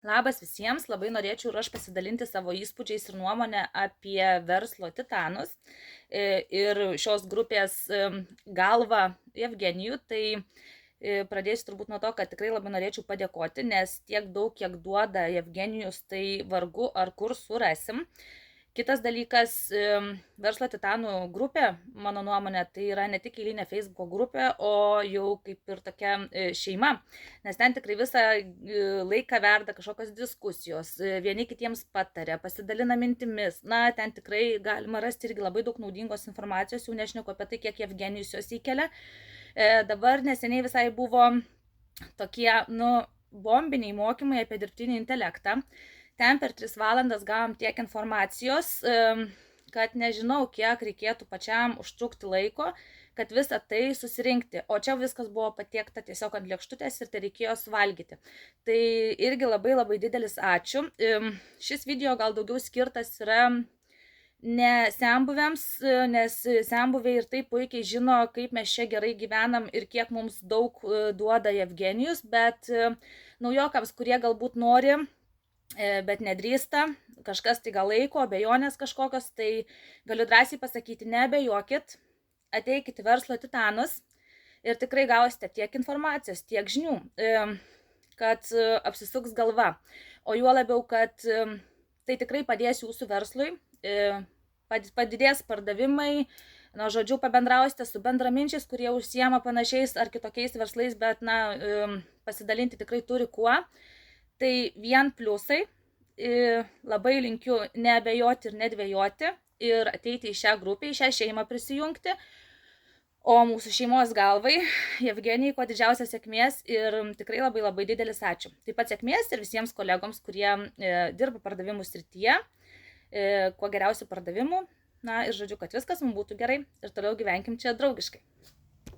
Labas visiems, labai norėčiau ir aš pasidalinti savo įspūdžiais ir nuomonę apie verslo titanus ir šios grupės galvą Jevgenijų. Tai pradėsiu turbūt nuo to, kad tikrai labai norėčiau padėkoti, nes tiek daug, kiek duoda Jevgenijus, tai vargu ar kur surasim. Kitas dalykas, verslo titanų grupė, mano nuomonė, tai yra ne tik eilinė Facebook'o grupė, o jau kaip ir tokia šeima, nes ten tikrai visą laiką verda kažkokios diskusijos, vieni kitiems patarė, pasidalina mintimis, na, ten tikrai galima rasti irgi labai daug naudingos informacijos, jau nešneku apie tai, kiek Jevgenijus jos įkelia. Dabar neseniai visai buvo tokie, bombiniai mokymai apie dirbtinį intelektą. Ten per 3 valandas gavom tiek informacijos, kad nežinau, kiek reikėtų pačiam užtrukti laiko, kad visą tai susirinkti. O čia viskas buvo patiekta tiesiog ant lėkštutės ir tai reikėjo suvalgyti. Tai irgi labai labai didelis ačiū. Šis video gal daugiau skirtas yra ne senbuviams, nes senbuviai ir taip puikiai žino, kaip mes čia gerai gyvenam ir kiek mums daug duoda Jevgenijus, bet naujokams, kurie galbūt nori, bet nedrįsta, kažkas tai gal laiko, abejonės kažkokios, tai galiu drąsiai pasakyti, neabejokit, ateikit į verslo titanus ir tikrai gausite tiek informacijos, tiek žinių, kad apsisuks galva. O juo labiau, kad tai tikrai padės jūsų verslui, padidės pardavimai, žodžiu, pabendrausite su bendraminčiais, kurie užsiema panašiais ar kitokiais verslais, bet, pasidalinti tikrai turi kuo. Tai vien pliusai, labai linkiu neabejoti ir nedvejoti ir ateiti į šią grupę, į šią šeimą prisijungti. O mūsų šeimos galvai, Jevgenijai, kuo didžiausios sėkmės ir tikrai labai labai didelis ačiū. Taip pat sėkmės ir visiems kolegoms, kurie dirba pardavimų srityje, kuo geriausių pardavimų. Na ir žodžiu, kad viskas mums būtų gerai ir toliau gyvenkim čia draugiškai.